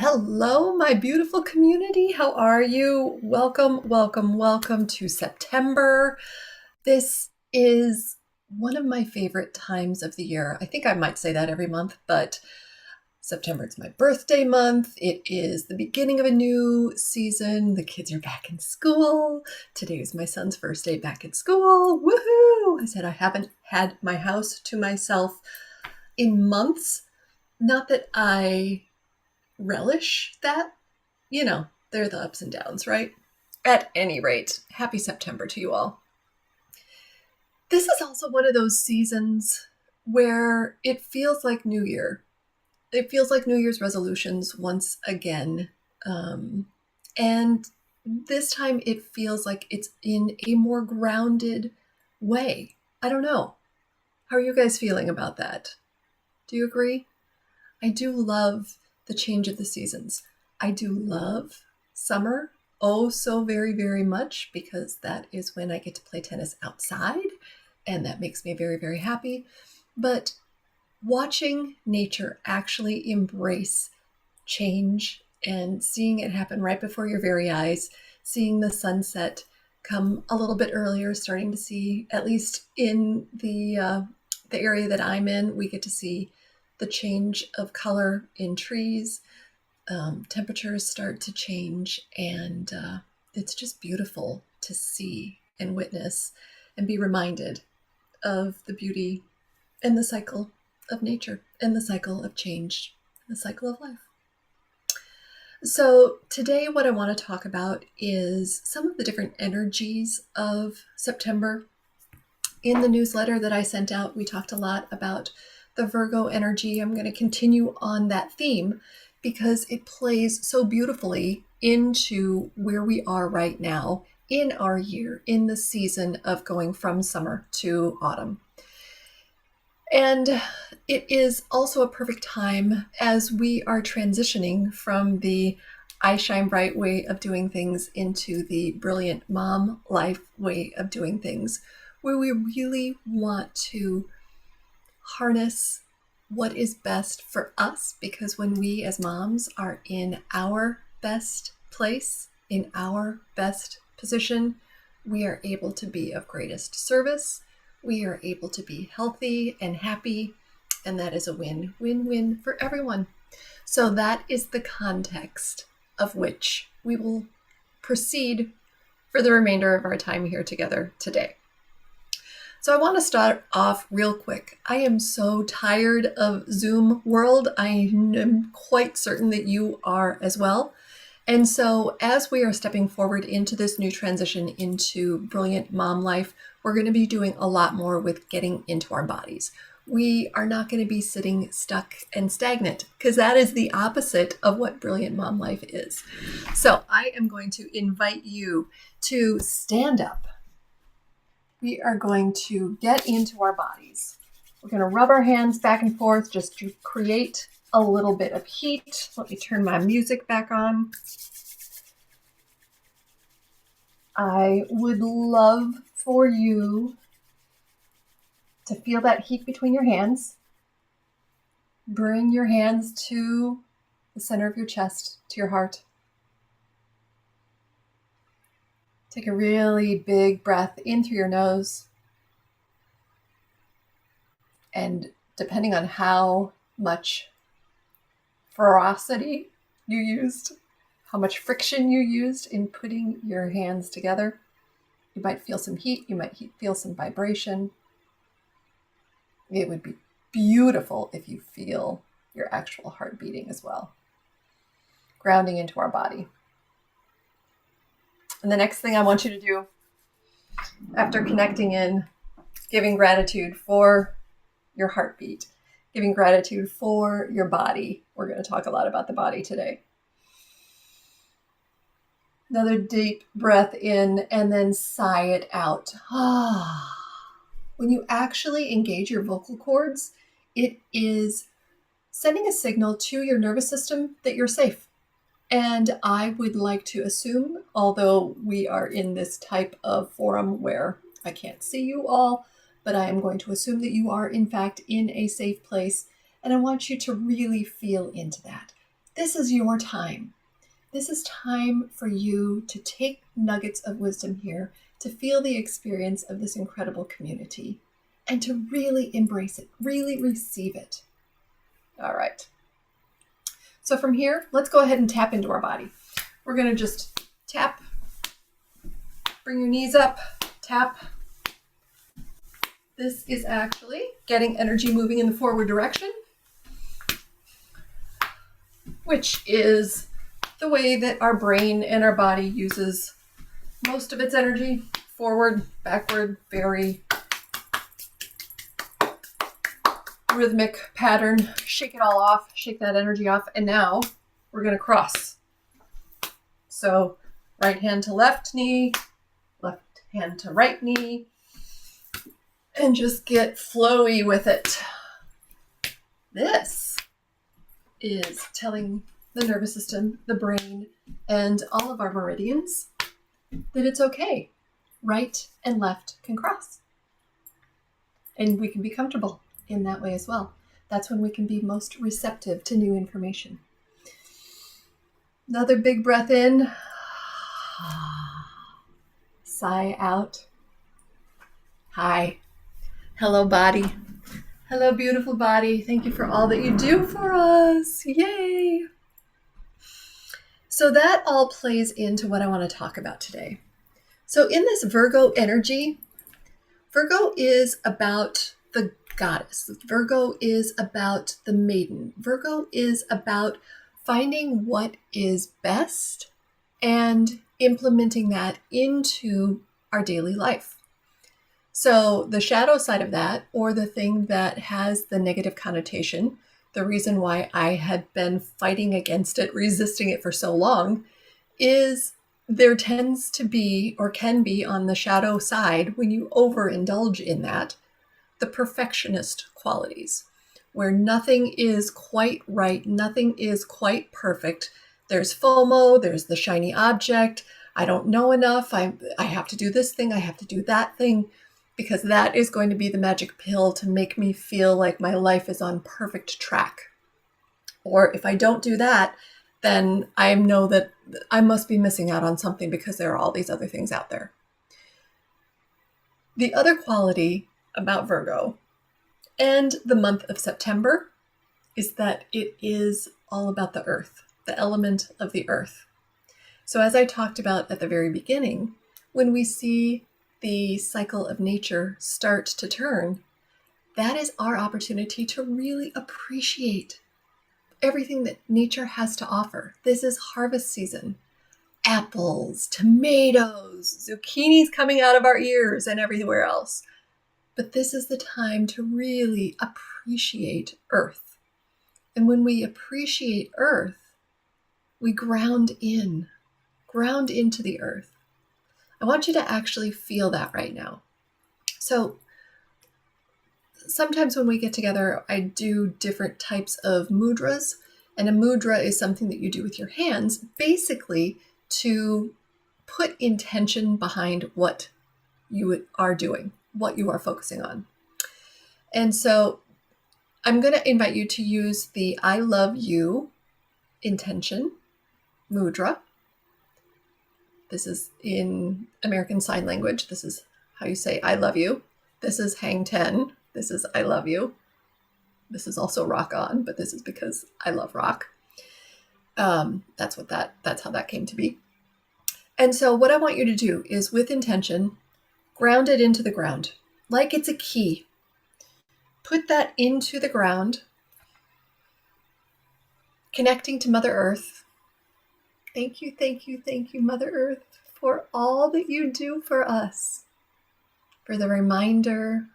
Hello, my beautiful community. How are you? Welcome, welcome, welcome to September. This is one of my favorite times of the year. I think I might say that every month, but September is my birthday month. It is the beginning of a new season. The kids are back in school. Today is my son's first day back at school. Woohoo! I said I haven't had my house to myself in months. Not that I relish that. They're the ups and downs, right? At any rate, happy September to you all. This is also one of those seasons where it feels like New Year. It feels like New Year's resolutions once again. And this time it feels like it's in a more grounded way. I don't know. How are you guys feeling about that? Do you agree? I do love the change of the seasons. I do love summer so very, very much because that is when I get to play tennis outside and that makes me very, very happy. But watching nature actually embrace change and seeing it happen right before your very eyes, seeing the sunset come a little bit earlier, starting to see, at least in the area that I'm in, we get to see the change of color in trees. Temperatures start to change, and it's just beautiful to see and witness and be reminded of the beauty and the cycle of nature and the cycle of change, the cycle of life. So today what I want to talk about is some of the different energies of September. In the newsletter that I sent out, we talked a lot about the Virgo energy. I'm going to continue on that theme because it plays so beautifully into where we are right now in our year, in the season of going from summer to autumn. And it is also a perfect time as we are transitioning from the I shine bright way of doing things into the brilliant mom life way of doing things, where we really want to harness what is best for us, because when we as moms are in our best place, in our best position, we are able to be of greatest service. We are able to be healthy and happy, and that is a win-win-win for everyone. So that is the context of which we will proceed for the remainder of our time here together today. So I want to start off real quick. I am so tired of Zoom world. I am quite certain that you are as well. And so as we are stepping forward into this new transition into brilliant mom life, we're going to be doing a lot more with getting into our bodies. We are not going to be sitting stuck and stagnant, because that is the opposite of what brilliant mom life is. So I am going to invite you to stand up. We are going to get into our bodies. We're going to rub our hands back and forth just to create a little bit of heat. Let me turn my music back on. I would love for you to feel that heat between your hands. Bring your hands to the center of your chest, to your heart. Take a really big breath in through your nose. And depending on how much ferocity you used, how much friction you used in putting your hands together, you might feel some heat, you might feel some vibration. It would be beautiful if you feel your actual heart beating as well. Grounding into our body. And the next thing I want you to do after connecting in, giving gratitude for your heartbeat, giving gratitude for your body. We're going to talk a lot about the body today. Another deep breath in and then sigh it out. When you actually engage your vocal cords, it is sending a signal to your nervous system that you're safe. And I would like to assume, although we are in this type of forum where I can't see you all, but I am going to assume that you are in fact in a safe place. And I want you to really feel into that. this is your time. This is time for you to take nuggets of wisdom here, to feel the experience of this incredible community, and to really embrace it, really receive it. All right. So from here, let's go ahead and tap into our body. We're going to just tap, bring your knees up, tap. This is actually getting energy moving in the forward direction, which is the way that our brain and our body uses most of its energy. Forward, backward, very rhythmic pattern. Shake it all off, shake that energy off. And now we're going to cross. So right hand to left knee, left hand to right knee, and just get flowy with it. This is telling the nervous system, the brain, and all of our meridians that it's okay. Right and left can cross. And we can be comfortable in that way as well. That's when we can be most receptive to new information. Another big breath in. Sigh out. Hi. Hello, body. Hello, beautiful body. Thank you for all that you do for us. Yay. So that all plays into what I want to talk about today. So in this Virgo energy, Virgo is about the goddess. Virgo is about the maiden. Virgo is about finding what is best and implementing that into our daily life. So the shadow side of that, or the thing that has the negative connotation, the reason why I had been fighting against it, resisting it for so long, is there tends to be, or can be on the shadow side, when you overindulge in that, the perfectionist qualities, where nothing is quite right, nothing is quite perfect. There's FOMO, there's the shiny object. I don't know enough. I have to do this thing. I have to do that thing, because that is going to be the magic pill to make me feel like my life is on perfect track. Or if I don't do that, then I know that I must be missing out on something because there are all these other things out there. The other quality about Virgo and the month of September is that it is all about the earth, the element of the earth. So as I talked about at the very beginning, when we see the cycle of nature start to turn, that is our opportunity to really appreciate everything that nature has to offer. This is harvest season. Apples, tomatoes, zucchinis coming out of our ears and everywhere else. But this is the time to really appreciate Earth. And when we appreciate Earth, we ground into the Earth. I want you to actually feel that right now. So sometimes when we get together, I do different types of mudras. And a mudra is something that you do with your hands, basically to put intention behind what you are doing, what you are focusing on. And so I'm going to invite you to use the I love you intention mudra. This is in American Sign Language. This is how you say I love you. This is hang 10. This is I love you. This is also rock on, but this is because I love rock. That's how that came to be. And so what I want you to do is, with intention, ground it into the ground, like it's a key. Put that into the ground, connecting to Mother Earth. Thank you, thank you, thank you, Mother Earth, for all that you do for us, for the reminder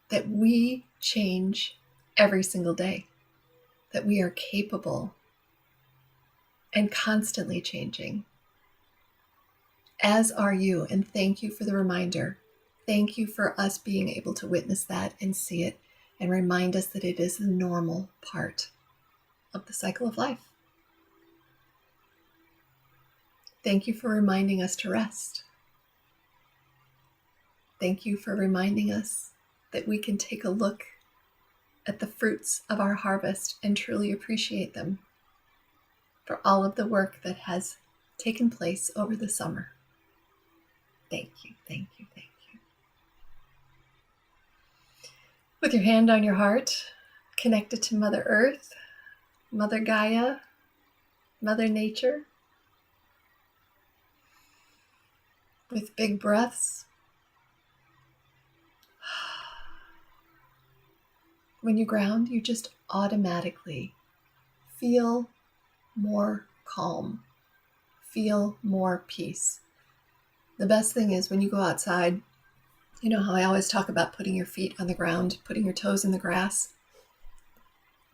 that we change every single day, that we are capable and constantly changing, as are you. And thank you for the reminder. Thank you for us being able to witness that and see it and remind us that it is a normal part of the cycle of life. Thank you for reminding us to rest. Thank you for reminding us that we can take a look at the fruits of our harvest and truly appreciate them. for all of the work that has taken place over the summer. Thank you, thank you, thank you. With your hand on your heart, connected to Mother Earth, Mother Gaia, Mother Nature, with big breaths. When you ground, you just automatically feel more calm, feel more peace. The best thing is when you go outside, you know how I always talk about putting your feet on the ground, putting your toes in the grass?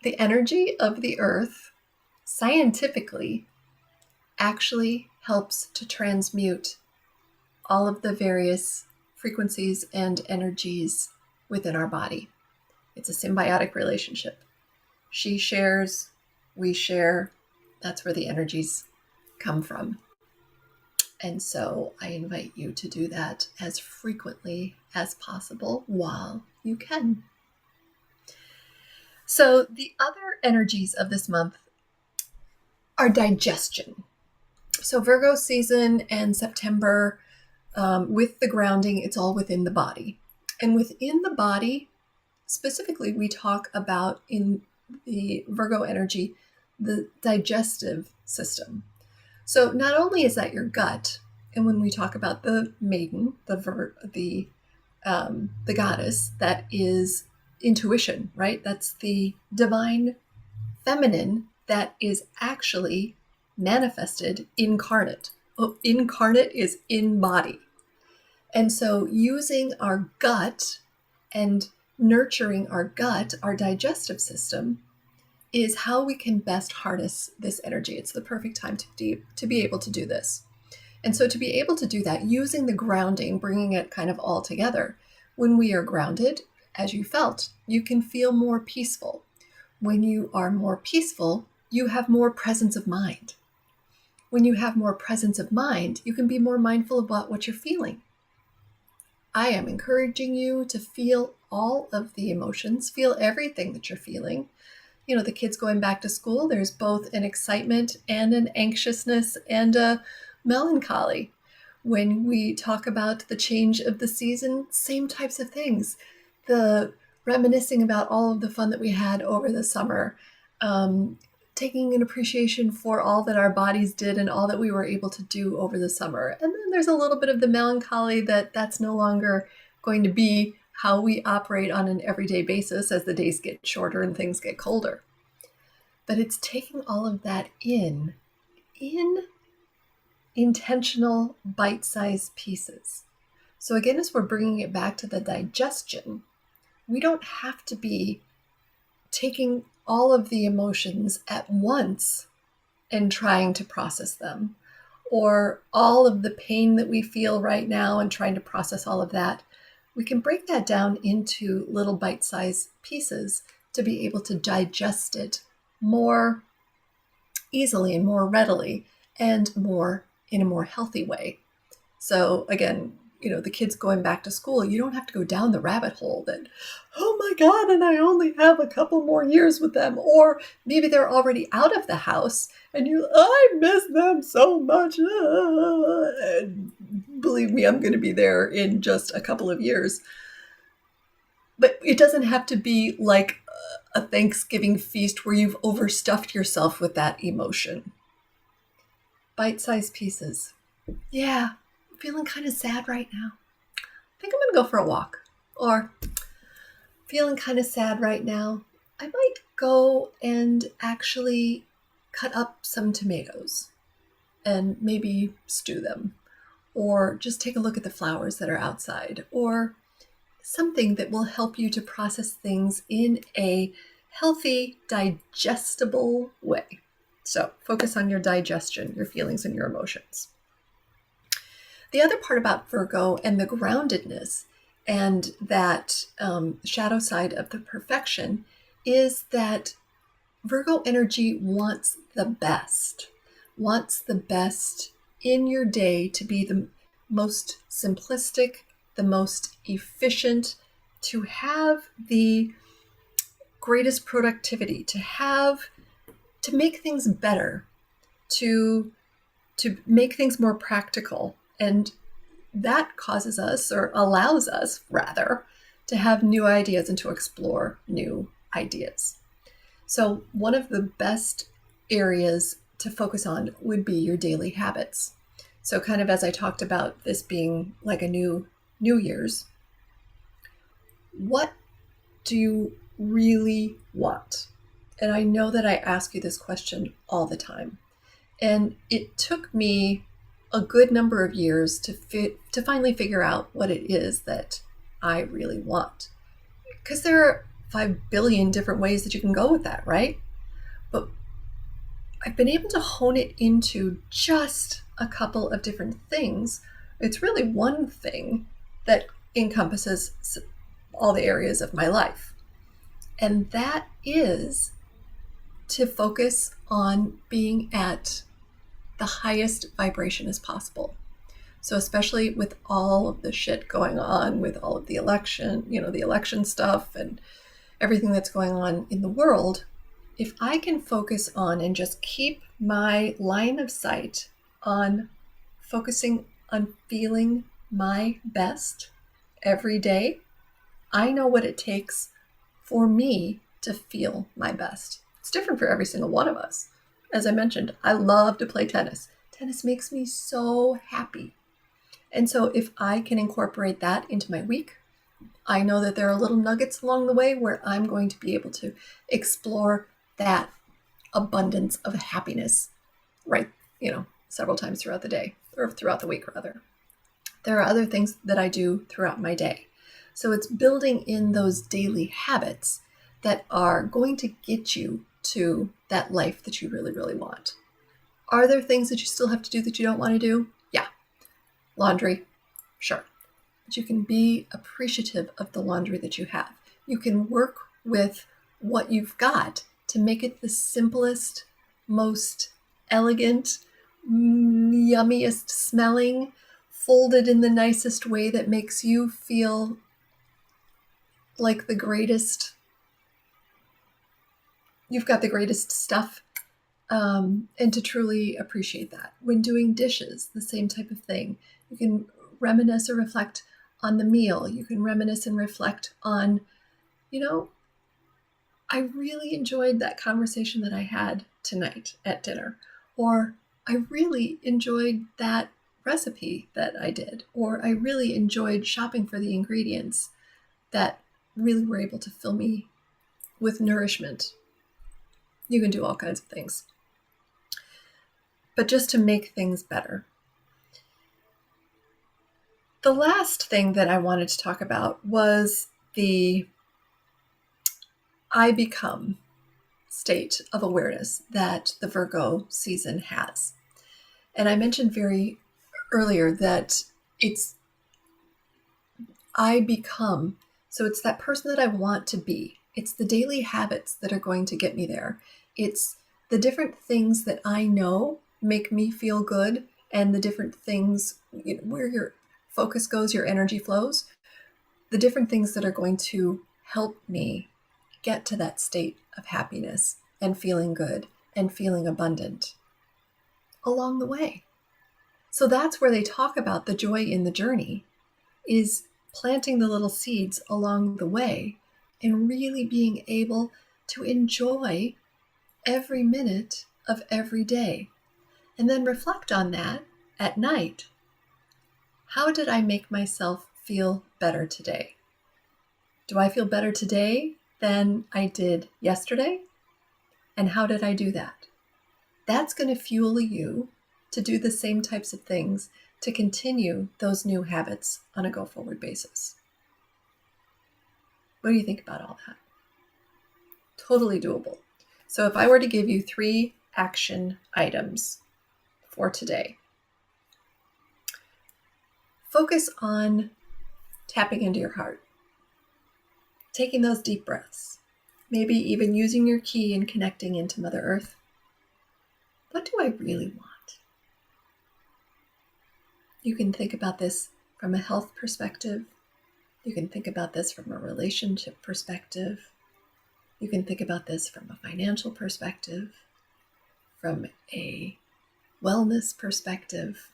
The energy of the earth, scientifically, actually helps to transmute all of the various frequencies and energies within our body. It's a symbiotic relationship. She shares, we share. That's where the energies come from. And so I invite you to do that as frequently as possible while you can. So the other energies of this month are digestion. So Virgo season and September, with the grounding, it's all within the body. And within the body, specifically, we talk about in the Virgo energy, the digestive system. So not only is that your gut, and when we talk about the maiden, the goddess, that is intuition, right? That's the divine feminine that is actually manifested incarnate. Oh, incarnate is in body. And so using our gut and nurturing our gut, our digestive system, is how we can best harness this energy. It's the perfect time to be able to do this. And so to be able to do that, using the grounding, bringing it kind of all together, when we are grounded, as you felt, you can feel more peaceful. When you are more peaceful, you have more presence of mind. When you have more presence of mind, you can be more mindful about what you're feeling. I am encouraging you to feel all of the emotions, feel everything that you're feeling. You know, the kids going back to school, there's both an excitement and an anxiousness and a melancholy. When we talk about the change of the season, same types of things. The reminiscing about all of the fun that we had over the summer, taking an appreciation for all that our bodies did and all that we were able to do over the summer. And then there's a little bit of the melancholy that that's no longer going to be how we operate on an everyday basis as the days get shorter and things get colder. But it's taking all of that in intentional bite-sized pieces. So again, as we're bringing it back to the digestion, we don't have to be taking all of the emotions at once and trying to process them, or all of the pain that we feel right now and trying to process all of that. We can break that down into little bite-sized pieces to be able to digest it more easily and more readily and more in a more healthy way. So again, you know, the kids going back to school, you don't have to go down the rabbit hole that, oh my God, and I only have a couple more years with them. Or maybe they're already out of the house and I miss them so much. And believe me, I'm going to be there in just a couple of years. But it doesn't have to be like a Thanksgiving feast where you've overstuffed yourself with that emotion. Bite-sized pieces. Yeah, I'm feeling kind of sad right now. I think I'm going to go for a walk. Or feeling kind of sad right now. I might go and actually cut up some tomatoes and maybe stew them. Or just take a look at the flowers that are outside. Or something that will help you to process things in a healthy, digestible way. So focus on your digestion, your feelings, and your emotions. The other part about Virgo and the groundedness and that shadow side of the perfection is that Virgo energy wants the best in your day to be the most simplistic, the most efficient, to have the greatest productivity, to make things better. to make things more practical. And that causes us, or allows us rather, to have new ideas and to explore new ideas. So one of the best areas to focus on would be your daily habits. So kind of as I talked about this being like a New Year's, what do you really want? And I know that I ask you this question all the time. And it took me a good number of years to finally figure out what it is that I really want. Because there are 5 billion different ways that you can go with that, right? But I've been able to hone it into just a couple of different things. It's really one thing that encompasses all the areas of my life. And that is to focus on being at the highest vibration as possible. So especially with all of the shit going on, with all of the election stuff and everything that's going on in the world, if I can focus on and just keep my line of sight on focusing on feeling my best every day, I know what it takes for me to feel my best. It's different for every single one of us. As I mentioned, I love to play tennis. Tennis makes me so happy. And so if I can incorporate that into my week, I know that there are little nuggets along the way where I'm going to be able to explore that abundance of happiness, right? Several times throughout the day, or throughout the week rather. There are other things that I do throughout my day. So it's building in those daily habits that are going to get you to that life that you really, really want. Are there things that you still have to do that you don't want to do? Yeah. Laundry, sure. But you can be appreciative of the laundry that you have. You can work with what you've got to make it the simplest, most elegant, yummiest smelling, folded in the nicest way that makes you feel like the greatest. You've got the greatest stuff, and to truly appreciate that. When doing dishes, the same type of thing. You can reminisce or reflect on the meal. You can reminisce and reflect on, I really enjoyed that conversation that I had tonight at dinner, or I really enjoyed that recipe that I did, or I really enjoyed shopping for the ingredients that really were able to fill me with nourishment. You can do all kinds of things. But just to make things better. The last thing that I wanted to talk about was the I become state of awareness that the Virgo season has. And I mentioned very earlier that it's I become. So it's that person that I want to be. It's the daily habits that are going to get me there. It's the different things that I know make me feel good, and the different things, where your focus goes, your energy flows, the different things that are going to help me get to that state of happiness and feeling good and feeling abundant along the way. So that's where they talk about the joy in the journey, is planting the little seeds along the way and really being able to enjoy every minute of every day. And then reflect on that at night. How did I make myself feel better today? Do I feel better today than I did yesterday? And how did I do that? That's going to fuel you to do the same types of things to continue those new habits on a go-forward basis. What do you think about all that? Totally doable. So if I were to give you 3 action items for today, focus on tapping into your heart, taking those deep breaths, maybe even using your key and connecting into Mother Earth. What do I really want? You can think about this from a health perspective. You can think about this from a relationship perspective. You can think about this from a financial perspective, from a wellness perspective,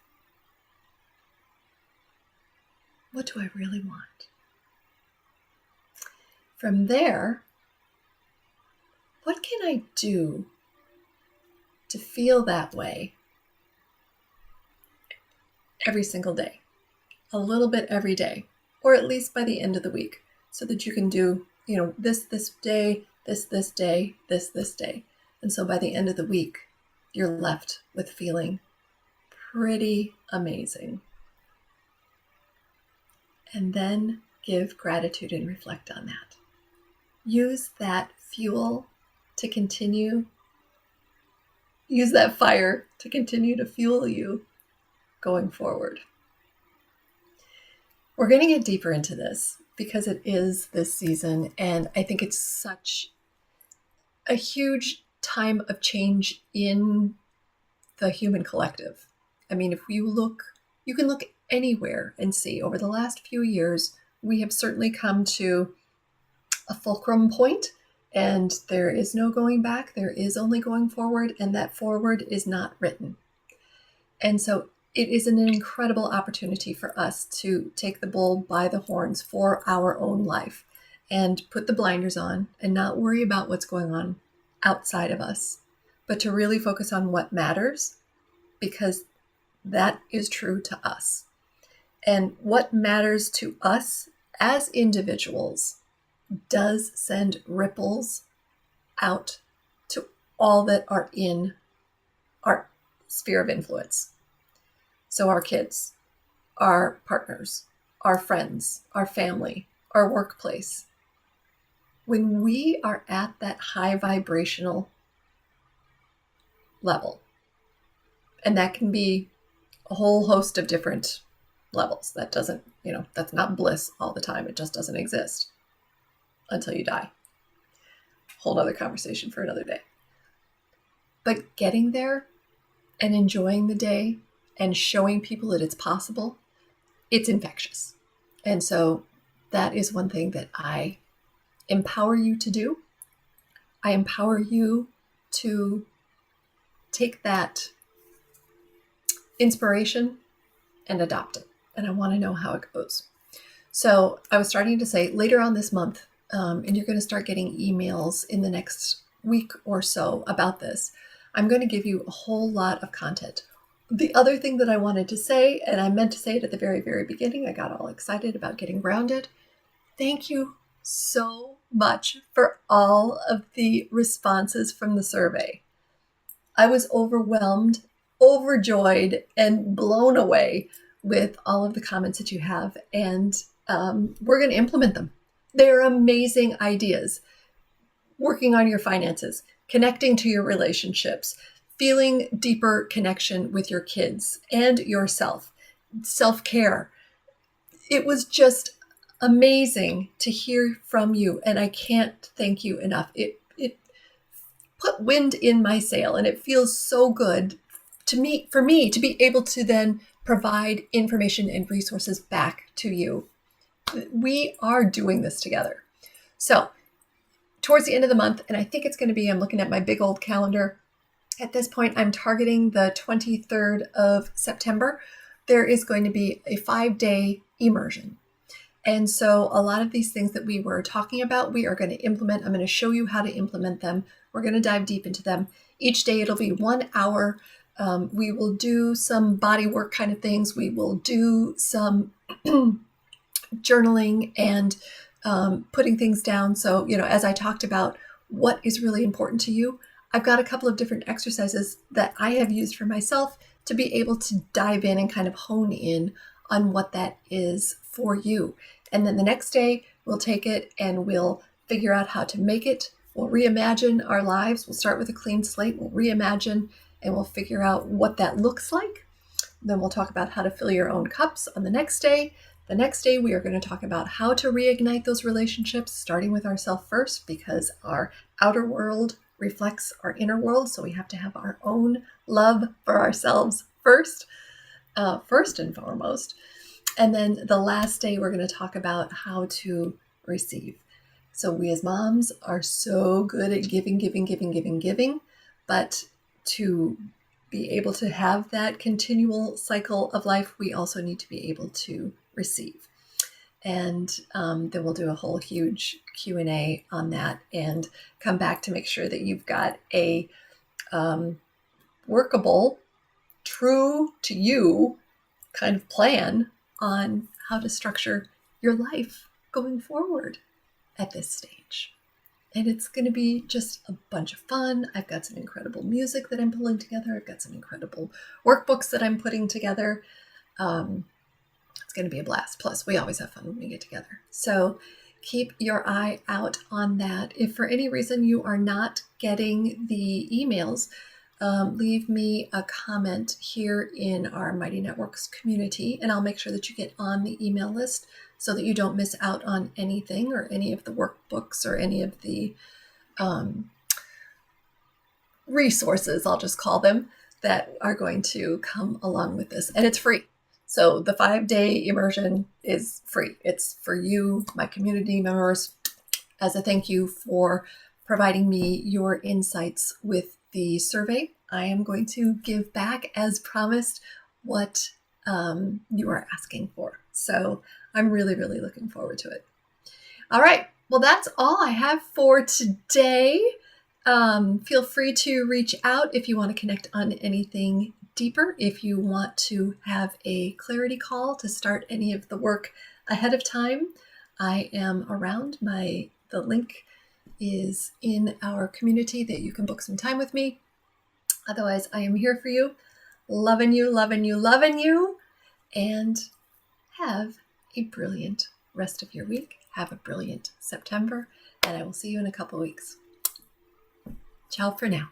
what do I really want? From there, what can I do to feel that way every single day? A little bit every day, or at least by the end of the week, so that you can do, this day, this day, this day. And so by the end of the week, you're left with feeling pretty amazing. And then give gratitude and reflect on that. Use that fuel to continue, use that fire to continue to fuel you going forward. We're going to get deeper into this because it is this season, and I think it's such a huge time of change in the human collective. I mean, if you can look anywhere and see over the last few years, we have certainly come to a fulcrum point, and there is no going back. There is only going forward, and that forward is not written. And so it is an incredible opportunity for us to take the bull by the horns for our own life and put the blinders on and not worry about what's going on outside of us, but to really focus on what matters, because that is true to us. And what matters to us as individuals does send ripples out to all that are in our sphere of influence. So our kids, our partners, our friends, our family, our workplace. When we are at that high vibrational level, and that can be a whole host of different levels. That doesn't, that's not bliss all the time. It just doesn't exist until you die. Whole other conversation for another day. But getting there and enjoying the day and showing people that it's possible, it's infectious. And so that is one thing that I empower you to do. I empower you to take that inspiration and adopt it. And I want to know how it goes. So I was starting to say later on this month, and you're going to start getting emails in the next week or so about this, I'm going to give you a whole lot of content. The other thing that I wanted to say, and I meant to say it at the very, very beginning, I got all excited about getting grounded. Thank you so much for all of the responses from the survey. I was overwhelmed, overjoyed, and blown away with all of the comments that you have, and we're going to implement them. They're amazing ideas. Working on your finances, connecting to your relationships, feeling deeper connection with your kids and yourself, self-care. It was just amazing to hear from you, and I can't thank you enough. It put wind in my sail, and it feels so good for me to be able to then provide information and resources back to you. We are doing this together. So towards the end of the month, and I think it's going to be, I'm looking at my big old calendar. At this point, I'm targeting the 23rd of September. There is going to be a 5-day immersion. And so a lot of these things that we were talking about, we are going to implement. I'm going to show you how to implement them. We're going to dive deep into them. Each day it'll be 1 hour. We will do some body work kind of things. We will do some journaling and putting things down. So, as I talked about what is really important to you, I've got a couple of different exercises that I have used for myself to be able to dive in and kind of hone in on what that is for you. And then the next day, we'll take it and we'll figure out how to make it. We'll reimagine our lives. We'll start with a clean slate. We'll reimagine and we'll figure out what that looks like. Then we'll talk about how to fill your own cups on the next day. The next day, we are going to talk about how to reignite those relationships, starting with ourselves first, because our outer world reflects our inner world. So we have to have our own love for ourselves first and foremost. And then the last day, we're going to talk about how to receive. So we as moms are so good at giving, but to be able to have that continual cycle of life, we also need to be able to receive. And then we'll do a whole huge Q&A on that and come back to make sure that you've got a workable, true to you kind of plan on how to structure your life going forward at this stage. And it's going to be just a bunch of fun. I've got some incredible music that I'm pulling together. I've got some incredible workbooks that I'm putting together. It's going to be a blast. Plus, we always have fun when we get together. So keep your eye out on that. If for any reason you are not getting the emails, leave me a comment here in our Mighty Networks community, and I'll make sure that you get on the email list so that you don't miss out on anything or any of the workbooks or any of the resources, I'll just call them, that are going to come along with this. And it's free. So the 5-day immersion is free. It's for you, my community members, as a thank you for providing me your insights with the survey. I am going to give back, as promised, what you are asking for. So I'm really, really looking forward to it. All right. Well, that's all I have for today. Feel free to reach out if you want to connect on anything deeper. If you want to have a clarity call to start any of the work ahead of time, I am around. The link is in our community that you can book some time with me. Otherwise, I am here for you. Loving you, loving you, loving you. And have a brilliant rest of your week. Have a brilliant September. And I will see you in a couple weeks. Ciao for now.